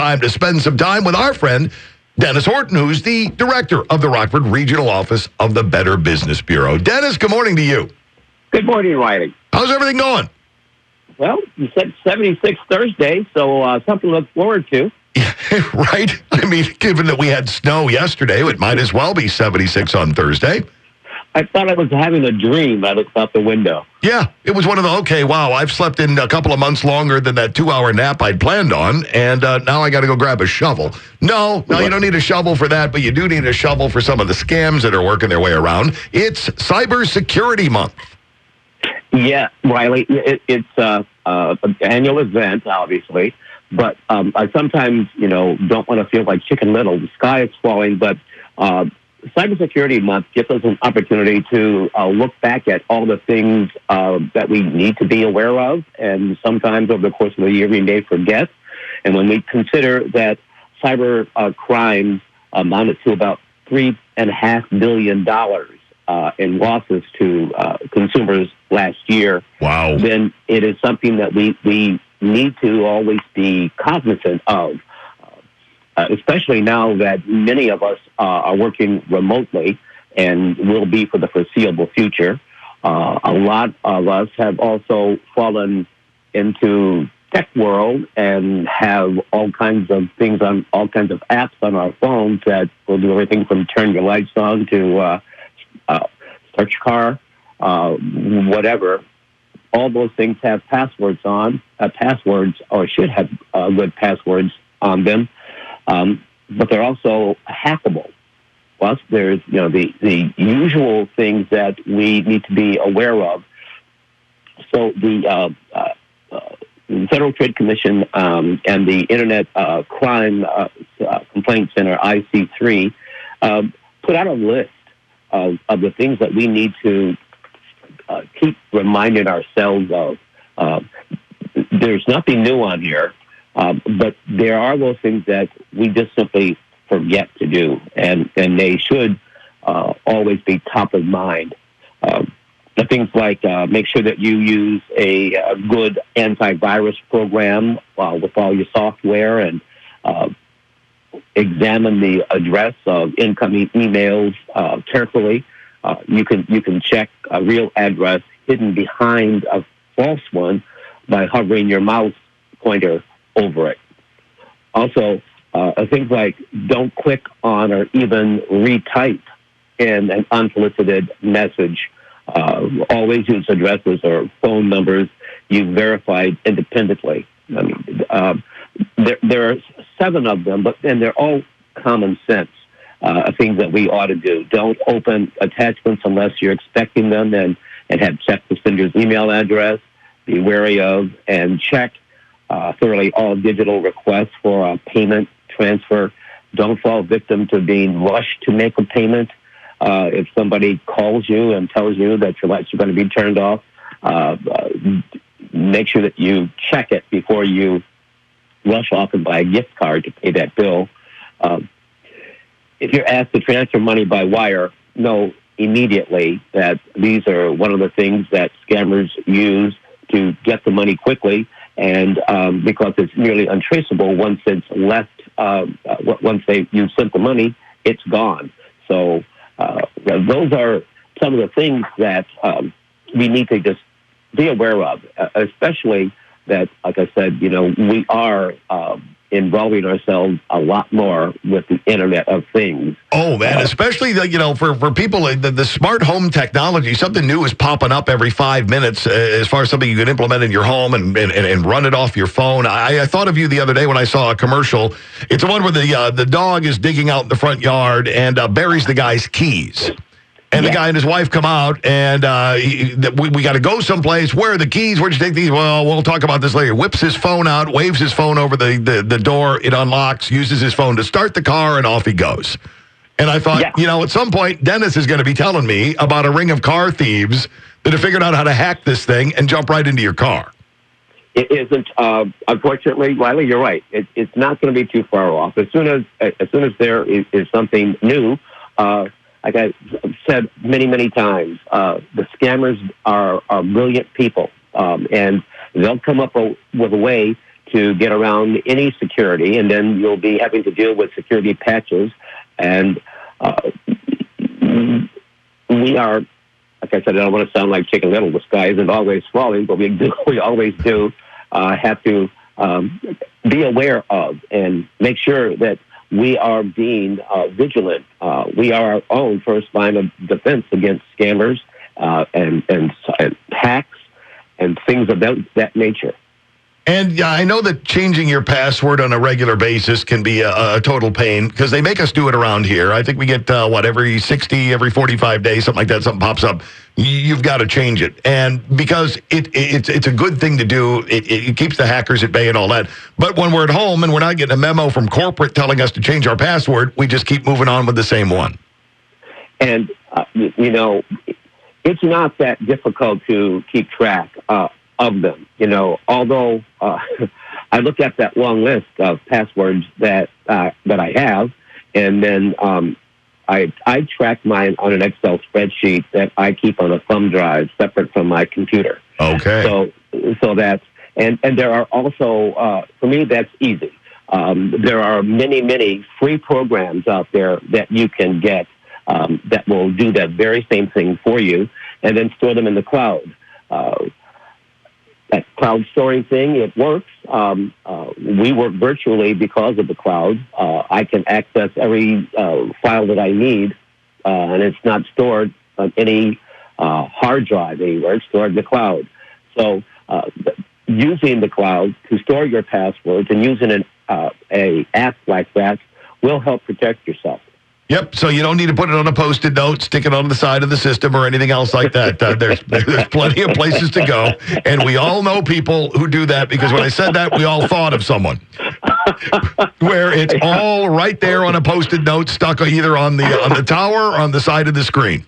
time to spend some time with our friend, Dennis Horton, who's the director of the Rockford Regional Office of the Better Business Bureau. Dennis, good morning to you. Good morning, Riley. How's everything going? Well, you said 76 Thursday, so something to look forward to. Right? I mean, given that we had snow yesterday, it might as well be 76 on Thursday. I thought I was having a dream. I looked out the window. Yeah, it was one of the, okay, wow, I've slept in a couple of months longer than that 2-hour nap I'd planned on, and now I got to go grab a shovel. No, you don't need a shovel for that, but you do need a shovel for some of the scams that are working their way around. It's Cybersecurity Month. Yeah, Riley, it's an annual event, obviously, but I sometimes, don't want to feel like Chicken Little. The sky is falling, but Cybersecurity Month gives us an opportunity to look back at all the things that we need to be aware of, and sometimes over the course of the year we may forget. And when we consider that cyber crimes amounted to about $3.5 billion in losses to consumers last year, wow, then it is something that we need to always be cognizant of. Especially now that many of us are working remotely and will be for the foreseeable future. A lot of us have also fallen into tech world and have all kinds of things on all kinds of apps on our phones that will do everything from turn your lights on to start your car, whatever. All those things have passwords or should have good passwords on them. But they're also hackable. Plus, there's the usual things that we need to be aware of. So the Federal Trade Commission and the Internet Crime Complaint Center (IC3) put out a list of the things that we need to keep reminding ourselves of. There's nothing new on here. But there are those things that we just simply forget to do, and they should always be top of mind. The things like make sure that you use a good antivirus program with all your software, and examine the address of incoming emails carefully. You can check a real address hidden behind a false one by hovering your mouse pointer over it. Also, things like don't click on or even retype in an unsolicited message. Always use addresses or phone numbers you've verified independently. I mean, there are 7 of them, and they're all common sense things that we ought to do. Don't open attachments unless you're expecting them, and have checked the sender's email address. Be wary of and check thoroughly all digital requests for a payment transfer. Don't fall victim to being rushed to make a payment. If somebody calls you and tells you that your lights are going to be turned off, make sure that you check it before you rush off and buy a gift card to pay that bill. If you're asked to transfer money by wire, know immediately that these are one of the things that scammers use to get the money quickly, and because it's nearly untraceable once it's left, once you sent the money, it's gone. So those are some of the things that we need to just be aware of, especially that, like I said, we are involving ourselves a lot more with the Internet of Things. Oh, man, especially, for people, the smart home technology, something new is popping up every 5 minutes as far as something you can implement in your home and run it off your phone. I thought of you the other day when I saw a commercial. It's the one where the dog is digging out in the front yard and buries the guy's keys. And the guy and his wife come out, and we got to go someplace. Where are the keys? Where'd you take these? Well, we'll talk about this later. Whips his phone out, waves his phone over the door. It unlocks, uses his phone to start the car, and off he goes. And I thought, at some point, Dennis is going to be telling me about a ring of car thieves that have figured out how to hack this thing and jump right into your car. It isn't. Unfortunately, Riley, you're right. It's not going to be too far off. As soon as there is something new, like I said many times, the scammers are brilliant people, and they'll come up with a way to get around any security, and then you'll be having to deal with security patches. And we are, like I said, I don't want to sound like Chicken Little. The sky isn't always falling, but we always do have to be aware of and make sure that we are being vigilant. We are our own first line of defense against scammers and hacks and things of that nature. And yeah, I know that changing your password on a regular basis can be a total pain because they make us do it around here. I think we get, every 60, every 45 days, something like that, something pops up. You've got to change it. And because it's a good thing to do, it keeps the hackers at bay and all that. But when we're at home and we're not getting a memo from corporate telling us to change our password, we just keep moving on with the same one. And, it's not that difficult to keep track of them, although I look at that long list of passwords that I have, and then I track mine on an Excel spreadsheet that I keep on a thumb drive separate from my computer. Okay. So that's, and there are also, for me, that's easy. There are many free programs out there that you can get that will do that very same thing for you and then store them in the cloud. That cloud storing thing, it works. We work virtually because of the cloud. I can access every file that I need, and it's not stored on any hard drive anywhere. It's stored in the cloud. So using the cloud to store your passwords and using an app like that will help protect yourself. Yep, so you don't need to put it on a Post-it note, stick it on the side of the system or anything else like that. There's plenty of places to go, and we all know people who do that because when I said that, we all thought of someone where it's all right there on a Post-it note stuck either on the tower or on the side of the screen.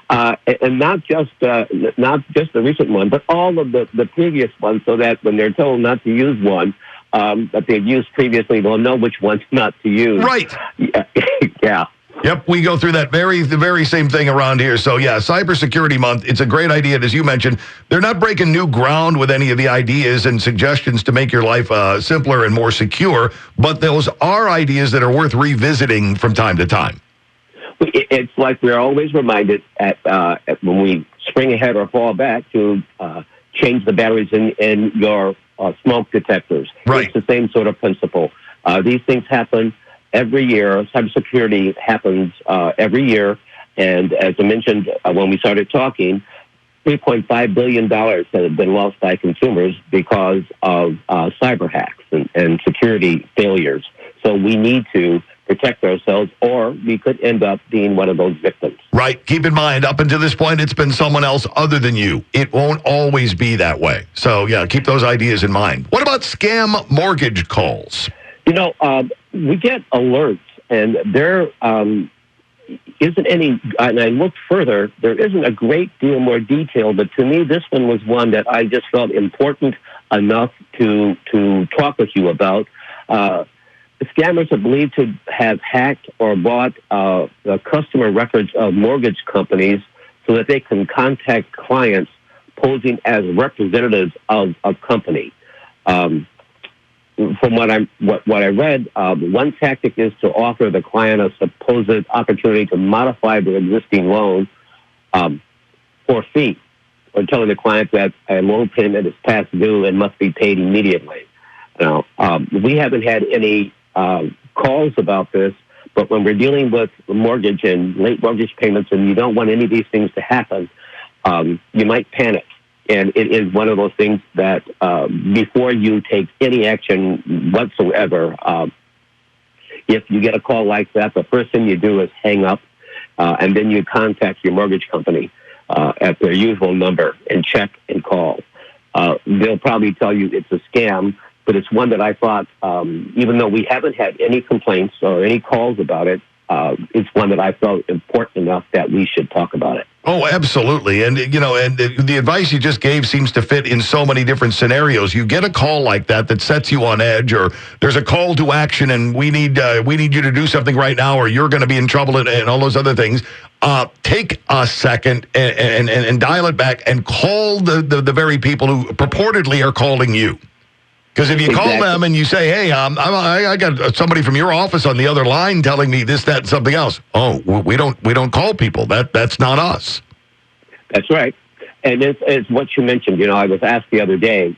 And not just the recent one, but all of the previous ones, so that when they're told not to use one that they've used previously, they'll know which ones not to use. Right. Yeah. Yep, we go through the very same thing around here. So yeah, Cybersecurity Month, it's a great idea. And as you mentioned, they're not breaking new ground with any of the ideas and suggestions to make your life simpler and more secure, but those are ideas that are worth revisiting from time to time. It's like we're always reminded when we spring ahead or fall back to change the batteries in your smoke detectors. Right. It's the same sort of principle. These things happen every year. Cybersecurity happens every year. And as I mentioned when we started talking, $3.5 billion have been lost by consumers because of cyber hacks and security failures. So we need to protect ourselves, or we could end up being one of those victims. Right. Keep in mind, up until this point, it's been someone else other than you. It won't always be that way. So, yeah, keep those ideas in mind. What about scam mortgage calls? We get alerts, and there isn't any, and I looked further, there isn't a great deal more detail, but to me, this one was one that I just felt important enough to talk with you about. The scammers are believed to have hacked or bought the customer records of mortgage companies so that they can contact clients posing as representatives of a company. From what I read, one tactic is to offer the client a supposed opportunity to modify their existing loan for a fee, or telling the client that a loan payment is past due and must be paid immediately. Now, we haven't had any calls about this, but when we're dealing with mortgage and late mortgage payments and you don't want any of these things to happen, you might panic. And it is one of those things that before you take any action whatsoever, if you get a call like that, the first thing you do is hang up, and then you contact your mortgage company at their usual number and check and call. They'll probably tell you it's a scam, but it's one that I thought, even though we haven't had any complaints or any calls about it, it's one that I felt important enough that we should talk about it. Oh, absolutely. And, and the advice you just gave seems to fit in so many different scenarios. You get a call like that sets you on edge, or there's a call to action and we need you to do something right now, or you're going to be in trouble and all those other things. Take a second and dial it back and call the very people who purportedly are calling you. Because if you call Exactly. them and you say, hey, I got somebody from your office on the other line telling me this, that, and something else. Oh, we don't call people. That's not us. That's right. And it's what you mentioned. I was asked the other day,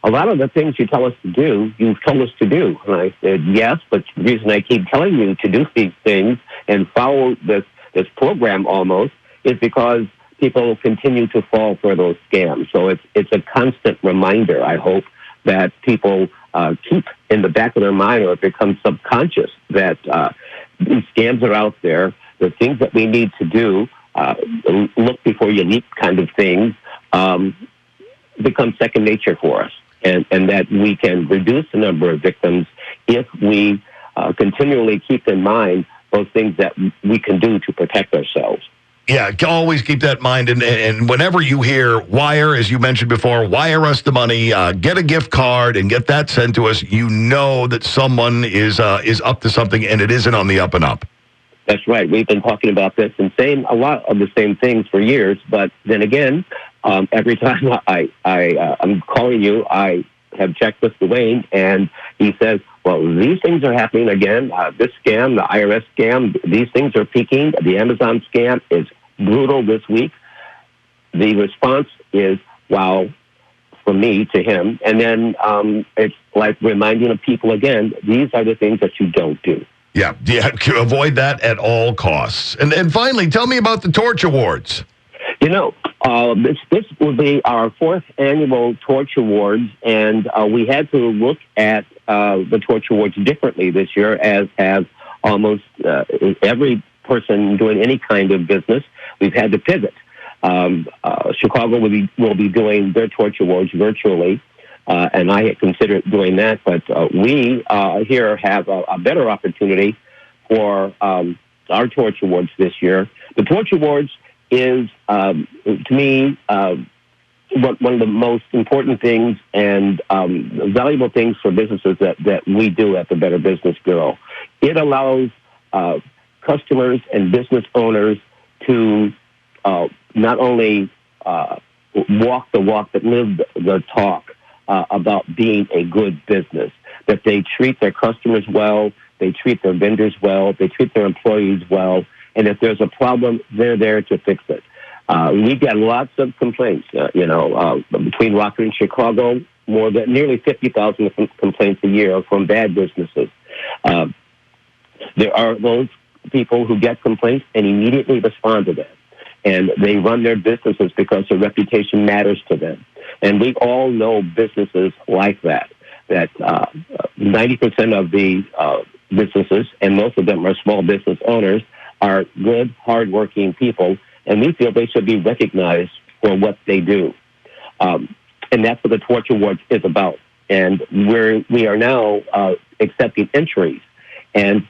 a lot of the things you tell us to do, you've told us to do. And I said, yes, but the reason I keep telling you to do these things and follow this program almost is because people continue to fall for those scams. So it's a constant reminder, I hope, that people keep in the back of their mind, or it becomes subconscious, that these scams are out there. The things that we need to do, look before you leap kind of things, become second nature for us. And that we can reduce the number of victims if we continually keep in mind those things that we can do to protect ourselves. Yeah, always keep that in mind. And whenever you hear wire, as you mentioned before, wire us the money, get a gift card and get that sent to us, you know that someone is up to something, and it isn't on the up and up. That's right. We've been talking about this and saying a lot of the same things for years. But then again, every time I'm calling you, I have checked with Dwayne, and he says, well, these things are happening again. This scam, the IRS scam, these things are peaking. The Amazon scam is brutal this week. The response is, wow, from me to him. And then it's like reminding of people again, these are the things that you don't do. Yeah, avoid that at all costs. And finally, tell me about the Torch Awards. This will be our fourth annual Torch Awards, and we had to look at the Torch Awards differently this year, as have almost every person doing any kind of business. We've had to pivot. Chicago will be doing their Torch Awards virtually, and I had considered doing that, but we here have a better opportunity for our Torch Awards this year. The Torch Awards is, to me, one of the most important things and valuable things for businesses that we do at the Better Business Bureau. It allows customers and business owners to not only walk the walk, but live the talk about being a good business, that they treat their customers well, they treat their vendors well, they treat their employees well, and if there's a problem, they're there to fix it. We get lots of complaints, between Rockford and Chicago, nearly 50,000 complaints a year from bad businesses. There are those people who get complaints and immediately respond to them. And they run their businesses because their reputation matters to them. And we all know businesses like that 90% of the businesses, and most of them are small business owners, are good, hardworking people, and we feel they should be recognized for what they do. And that's what the Torch Awards is about. And we are now accepting entries. And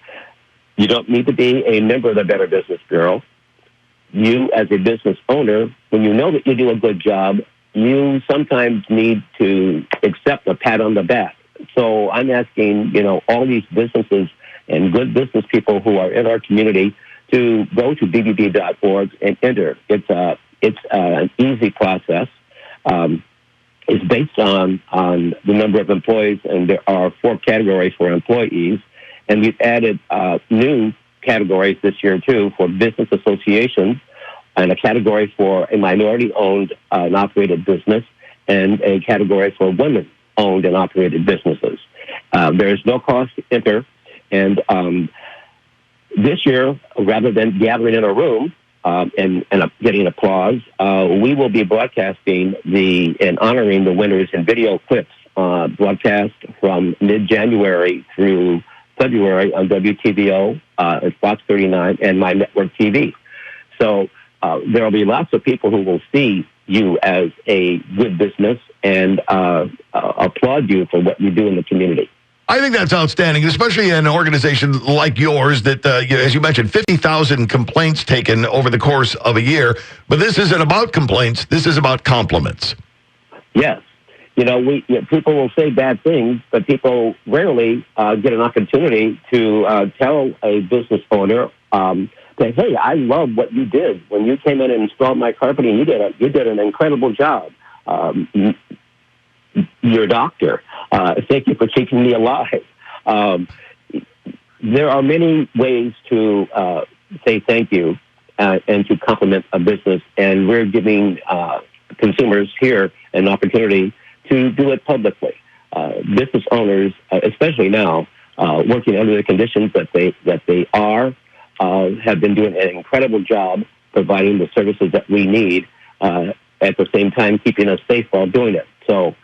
you don't need to be a member of the Better Business Bureau. You, as a business owner, when you know that you do a good job, you sometimes need to accept a pat on the back. So I'm asking, all these businesses and good business people who are in our community to go to bbb.org and enter. It's an easy process. It's based on the number of employees, and there are 4 categories for employees. And we've added new categories this year, too, for business associations, and a category for a minority-owned and operated business, and a category for women-owned and operated businesses. There is no cost to enter, and this year, rather than gathering in a room and getting applause, we will be broadcasting and honoring the winners in video clips, broadcast from mid-January through February on WTVO, Fox 39, and My Network TV. So there will be lots of people who will see you as a good business and applaud you for what you do in the community. I think that's outstanding, especially in an organization like yours that, as you mentioned, 50,000 complaints taken over the course of a year. But this isn't about complaints. This is about compliments. Yes. People will say bad things, but people rarely get an opportunity to tell a business owner that, hey, I love what you did when you came in and installed my carpet, and you did an incredible job. your doctor. Thank you for keeping me alive. There are many ways to say thank you and to compliment a business, and we're giving consumers here an opportunity to do it publicly. Business owners, especially now, working under the conditions that they are, have been doing an incredible job providing the services that we need, at the same time keeping us safe while doing it. So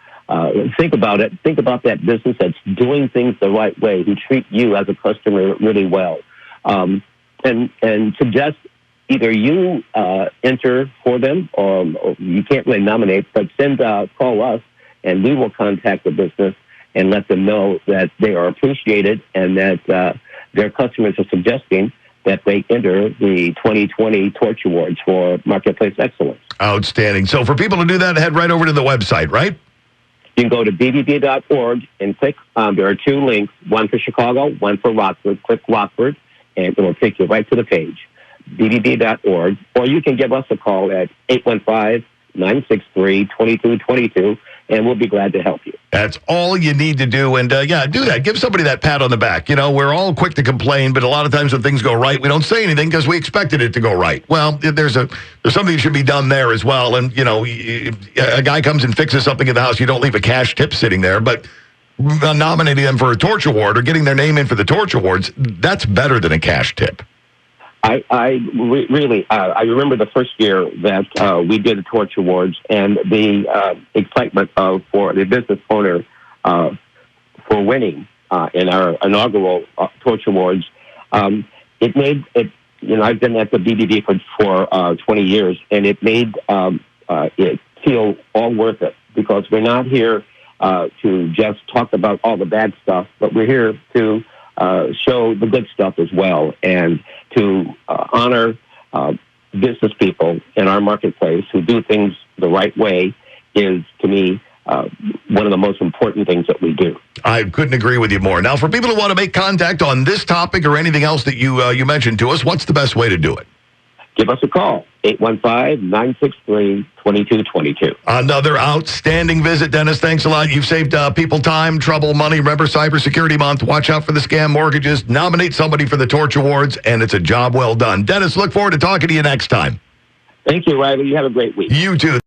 think about it. Think about that business that's doing things the right way, who treat you as a customer really well. And suggest either you enter for them, or you can't really nominate, but call us, and we will contact the business and let them know that they are appreciated and that their customers are suggesting that they enter the 2020 Torch Awards for Marketplace Excellence. Outstanding. So for people to do that, head right over to the website, right? You can go to bbb.org and click, there are two links, one for Chicago, one for Rockford. Click Rockford, and it will take you right to the page, bbb.org. Or you can give us a call at 815-963-2222, and we'll be glad to help you. That's all you need to do. And, yeah, do that. Give somebody that pat on the back. You know, we're all quick to complain, but a lot of times when things go right, we don't say anything because we expected it to go right. Well, there's something that should be done there as well. And, you know, a guy comes and fixes something in the house, you don't leave a cash tip sitting there. But nominating them for a Torch Award or getting their name in for the Torch Awards, that's better than a cash tip. I remember the first year that we did the Torch Awards, and the excitement for the business owner for winning in our inaugural Torch Awards. It made it. You know, I've been at the BBB for 20 years, and it made it feel all worth it, because we're not here to just talk about all the bad stuff, but we're here to show the good stuff as well, and to honor business people in our marketplace who do things the right way is, to me, one of the most important things that we do. I couldn't agree with you more. Now, for people who want to make contact on this topic or anything else that you mentioned to us, what's the best way to do it? Give us a call, 815-963-2222. Another outstanding visit, Dennis. Thanks a lot. You've saved people time, trouble, money. Remember, Cybersecurity Month. Watch out for the scam mortgages. Nominate somebody for the Torch Awards, and it's a job well done. Dennis, look forward to talking to you next time. Thank you, Riley. You have a great week. You too.